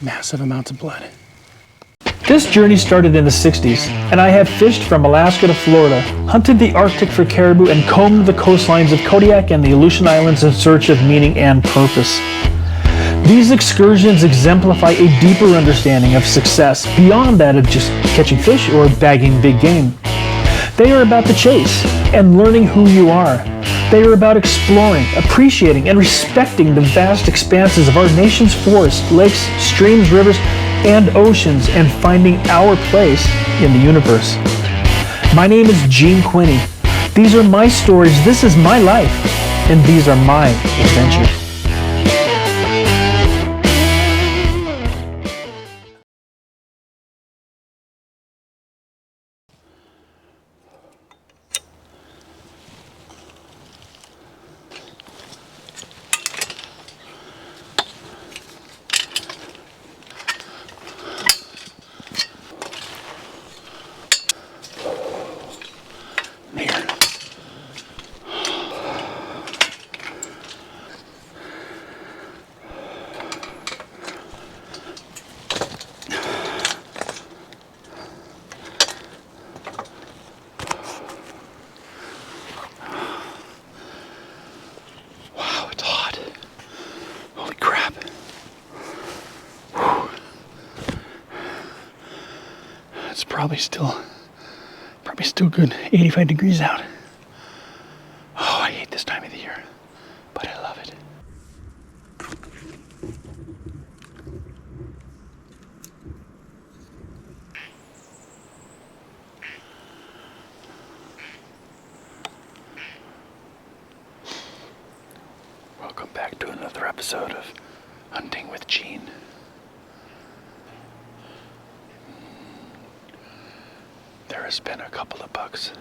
massive amounts of blood. This journey started in the 60s, and I have fished from Alaska to Florida, hunted the Arctic for caribou, and combed the coastlines of Kodiak and the Aleutian Islands in search of meaning and purpose. These excursions exemplify a deeper understanding of success beyond that of just catching fish or bagging big game. They are about the chase and learning who you are. They are about exploring, appreciating, and respecting the vast expanses of our nation's forests, lakes, streams, rivers, and oceans, and finding our place in the universe. My name is Gene Quinney. These are my stories, this is my life, and these are my adventures. It's probably still good 85 degrees out. Oh, I hate this time of the year, but I love it. Welcome back to another episode of Hunting with Gene. There has been a couple of bucks.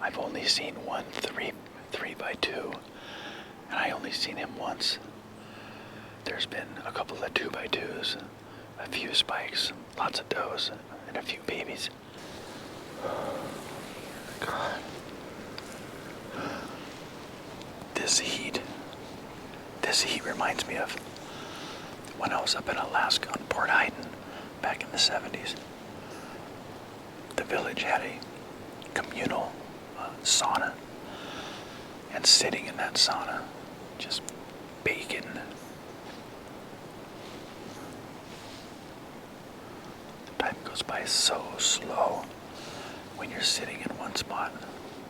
I've only seen one 3x2, and I only seen him once. There's been a couple of 2x2s, a few spikes, lots of does, and a few babies. God. This heat reminds me of when I was up in Alaska on Port Huyton back in the 70s. The village had a communal sauna, and sitting in that sauna, just baking. Time goes by so slow when you're sitting in one spot,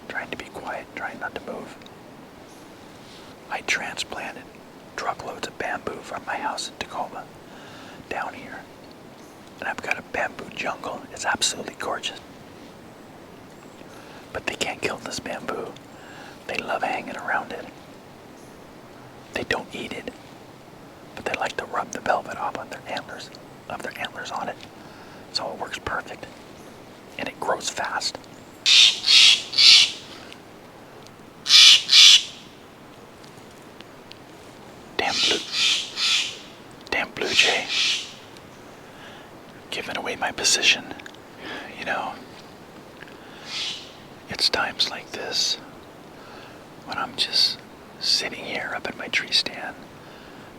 trying to be quiet, trying not to move. I transplanted truckloads of bamboo from my house in Tacoma down here, and I've got a bamboo jungle. It's absolutely gorgeous. But they can't kill this bamboo. They love hanging around it. They don't eat it, but they like to rub the velvet off on their antlers on it. So it works perfect, and it grows fast. Damn blue jay, giving away my position. You know, it's times like this when I'm just sitting here up in my tree stand.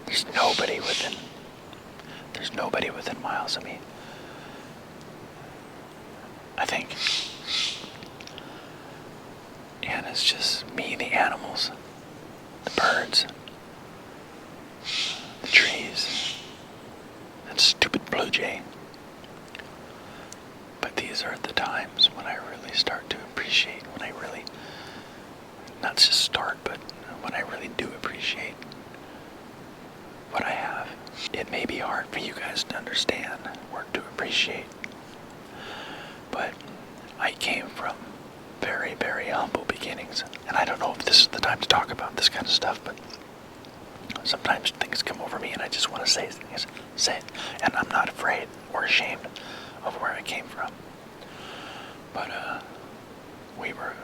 There's nobody within miles of me. I think. And it's just me, the animals, the birds, the trees, and stupid blue jay. But these are the times when I really start to appreciate, not just start, but when I really do appreciate what I have. It may be hard for you guys to understand or to appreciate, but I came from very, very humble beginnings. And I don't know if this is the time to talk about this kind of stuff, but sometimes things come over me and I just want to say it. And I'm not afraid or ashamed of where I came from. But we were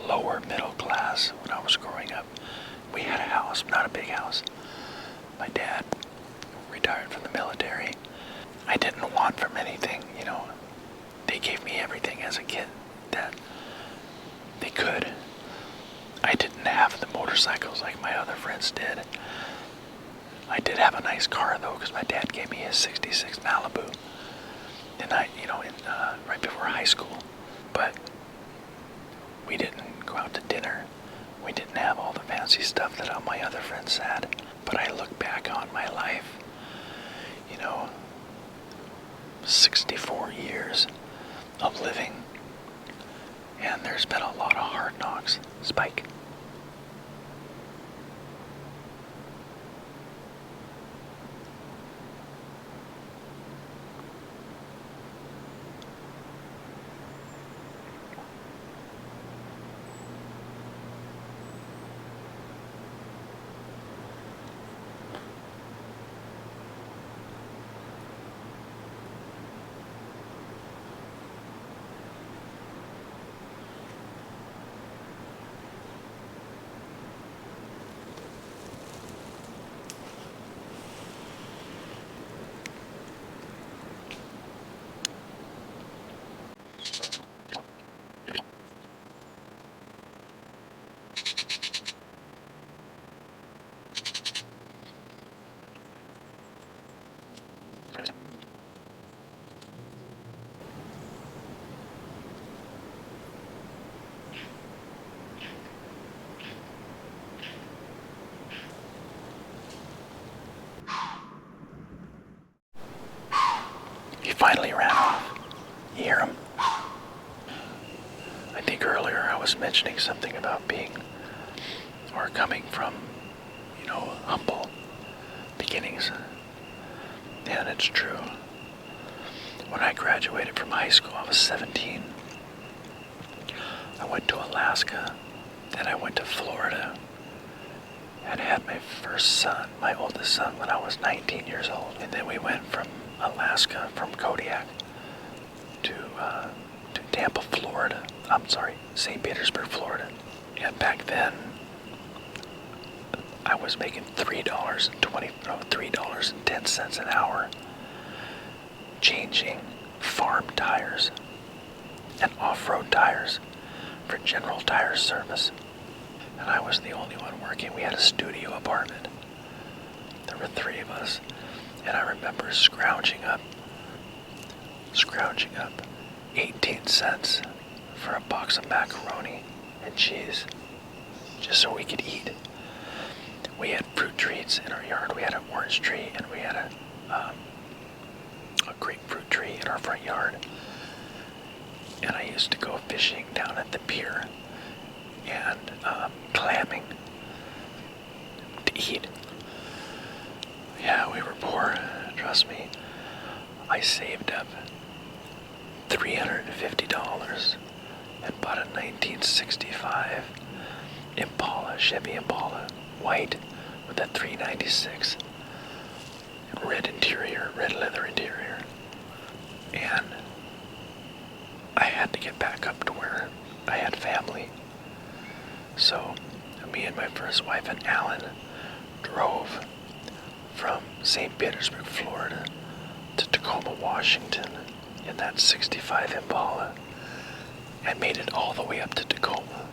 lower middle class when I was growing up. We had a house, not a big house. My dad retired from the military. I didn't want from anything, you know. They gave me everything as a kid that they could. I didn't have the motorcycles like my other friends did. I did have a nice car though, because my dad gave me his '66 Malibu, and right before high school. But we didn't go out to dinner. We didn't have all the fancy stuff that all my other friends had. But I look back on my life, 64 years of living, and there's been a lot of hard knocks. Spike. He finally ran off. You hear him? I think earlier I was mentioning something about coming from, humble beginnings. And it's true. When I graduated from high school, I was 17. I went to Alaska, then I went to Florida, and had my first son, my oldest son, when I was 19 years old. And then we went from Alaska, from Kodiak, to Tampa, Florida. St. Petersburg, Florida. And back then, I was making $3.10 an hour, changing farm tires and off-road tires for General Tire Service. And I was the only one working. We had a studio apartment. There were 3 of us. And I remember scrounging up 18 cents for a box of macaroni and cheese, just so we could eat. We had fruit trees in our yard. We had an orange tree, and we had a grapefruit tree in our front yard. And I used to go fishing down at the pier and clamming to eat. Yeah, we were poor, trust me. I saved up $350 and bought a 1965 Chevy Impala, white, with a 396, red leather interior. And I had to get back up to where I had family. So me and my first wife and Alan drove from St. Petersburg, Florida to Tacoma, Washington in that 65 Impala, and made it all the way up to Tacoma.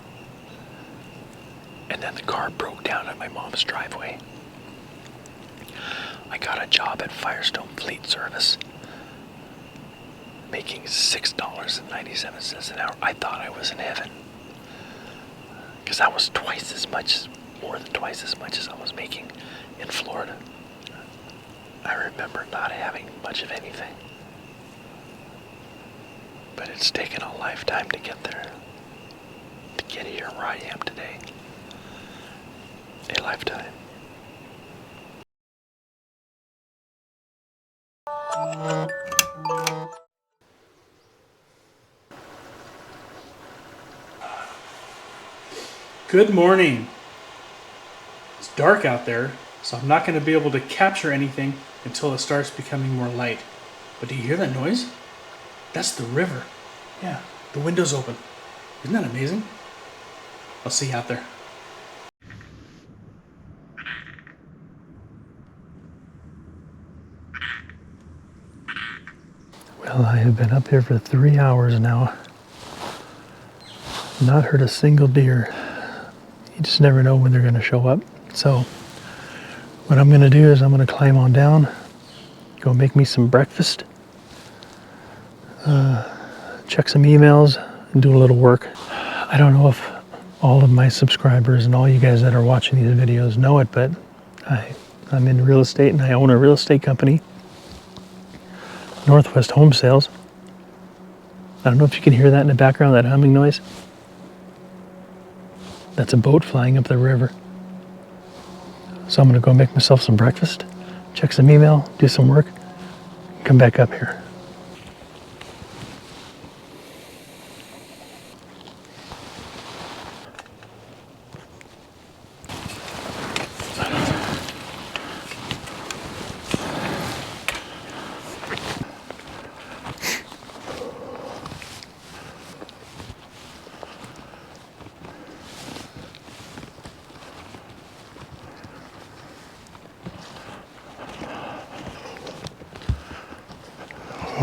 And then the car broke down at my mom's driveway. I got a job at Firestone Fleet Service, making $6.97 an hour. I thought I was in heaven, because that was more than twice as much as I was making in Florida. I remember not having much of anything, but it's taken a lifetime to get there, to get here where I am today. A lifetime. Good morning. It's dark out there, so I'm not going to be able to capture anything until it starts becoming more light. But do you hear that noise? That's the river. Yeah, the window's open. Isn't that amazing? I'll see you out there. Well, I have been up here for 3 hours now. Not heard a single deer. You just never know when they're going to show up. So What I'm gonna do is I'm gonna climb on down, go make me some breakfast, check some emails, and do a little work. I don't know if all of my subscribers and all you guys that are watching these videos know it, but I'm in real estate and I own a real estate company, Northwest Home Sales. I don't know if you can hear that in the background, that humming noise. That's a boat flying up the river. So I'm gonna go make myself some breakfast, check some email, do some work, come back up here.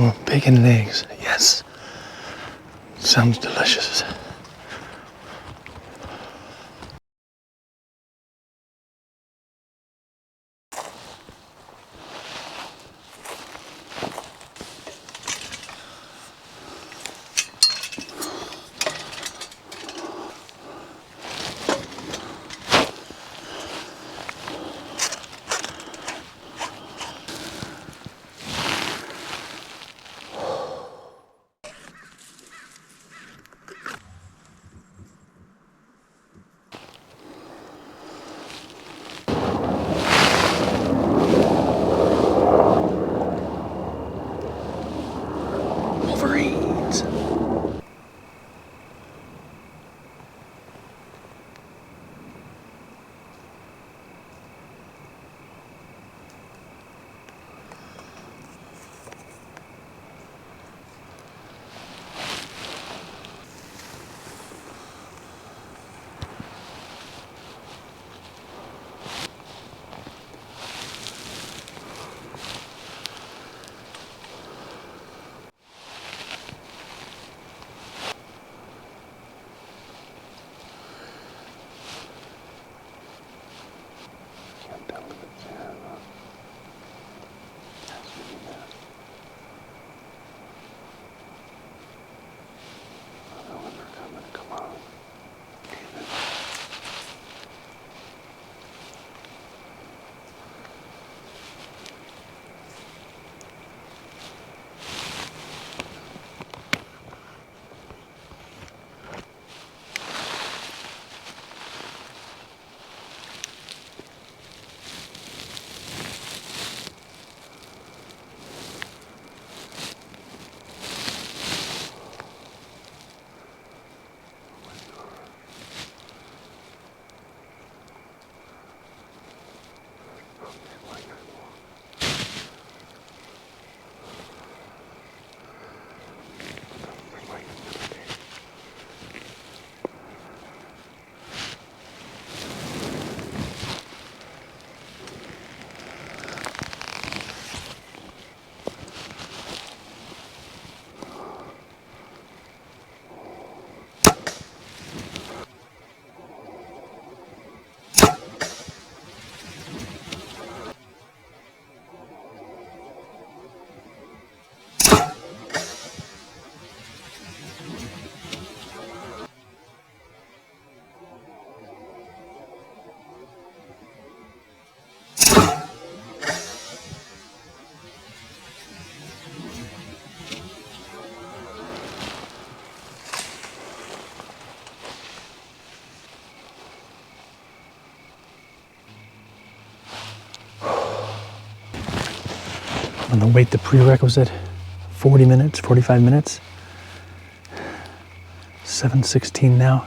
Oh, bacon and eggs, yes. Sounds delicious. Wolverines. I'm gonna wait the prerequisite 40 minutes, 45 minutes. 7:16 now.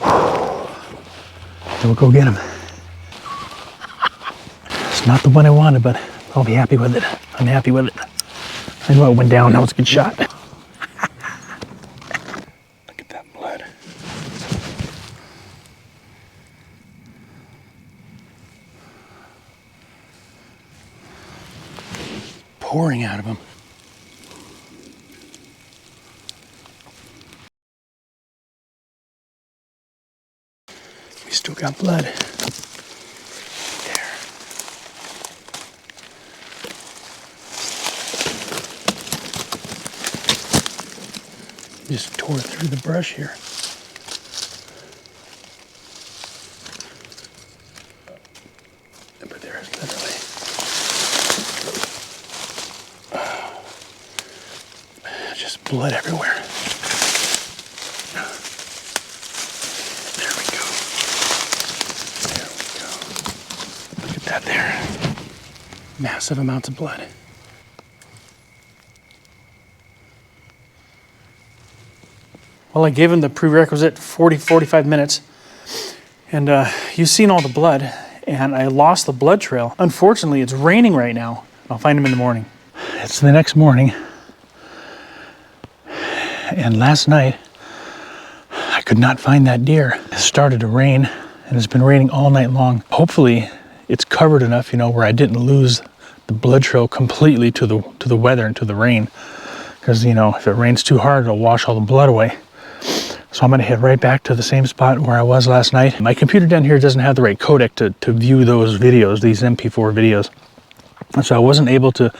Then we'll go get him. It's not the one I wanted, but I'll be happy with it. I'm happy with it. I know it went down. That was a good shot. Look at that blood. Pouring out of him. We still got blood. Just tore through the brush here. But there's literally just blood everywhere. There we go. There we go. Look at that there. Massive amounts of blood. Well, I gave him the prerequisite 40-45 minutes, and you've seen all the blood, and I lost the blood trail. Unfortunately, it's raining right now. I'll find him in the morning. It's the next morning, and last night, I could not find that deer. It started to rain, and it's been raining all night long. Hopefully, it's covered enough, where I didn't lose the blood trail completely to the weather and to the rain. Because, if it rains too hard, it'll wash all the blood away. So I'm gonna head right back to the same spot where I was last night. My computer down here doesn't have the right codec to view those videos, these MP4 videos. And so I wasn't able to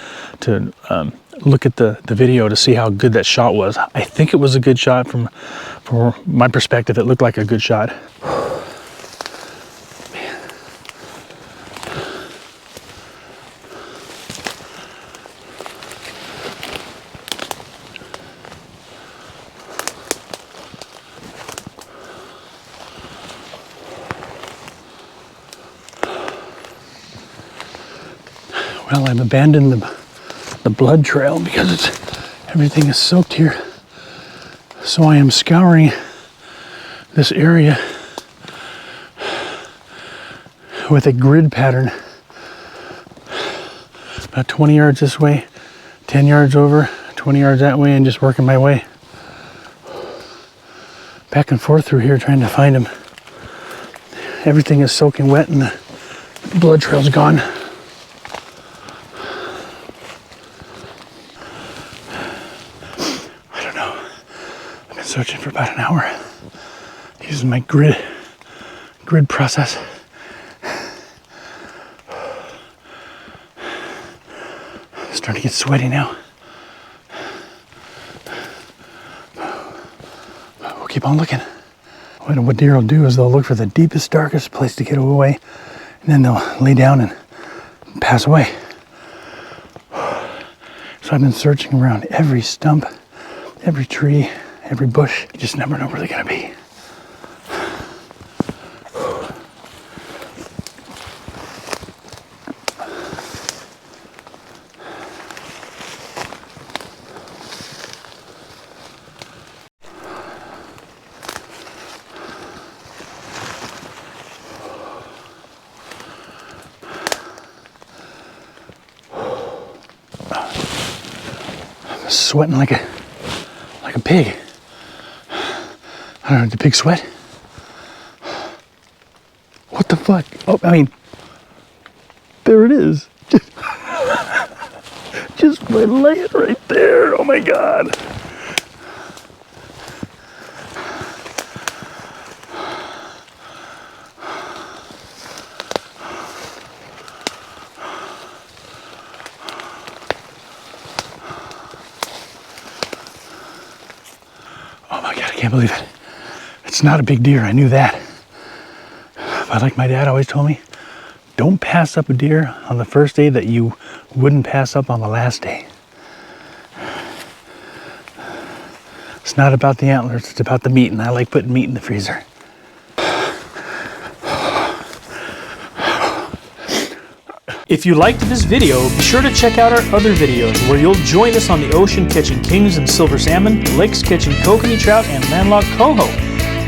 look at the video to see how good that shot was. I think it was a good shot from my perspective. It looked like a good shot. Well, I've abandoned the blood trail because everything is soaked here. So I am scouring this area with a grid pattern. About 20 yards this way, 10 yards over, 20 yards that way, and just working my way back and forth through here trying to find him. Everything is soaking wet and the blood trail's gone. Searching for about an hour using my grid process. Starting to get sweaty now. We'll keep on looking. What deer will do is they'll look for the deepest, darkest place to get away, and then they'll lay down and pass away. So I've been searching around every stump, every tree, every bush. You just never know where they're gonna be. I'm sweating like a pig. I don't know, did the pig sweat? What the fuck? Oh, I mean, there it is. Just my leg right there. Oh my God. Oh my God, I can't believe it. It's not a big deer, I knew that. But like my dad always told me, don't pass up a deer on the first day that you wouldn't pass up on the last day. It's not about the antlers, it's about the meat, and I like putting meat in the freezer. If you liked this video, be sure to check out our other videos where you'll join us on the ocean catching kings and silver salmon, lakes catching kokanee trout and landlocked coho.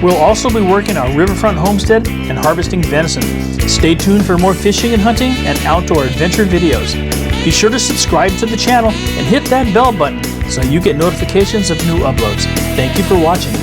We'll also be working our riverfront homestead and harvesting venison. Stay tuned for more fishing and hunting and outdoor adventure videos. Be sure to subscribe to the channel and hit that bell button so you get notifications of new uploads. Thank you for watching.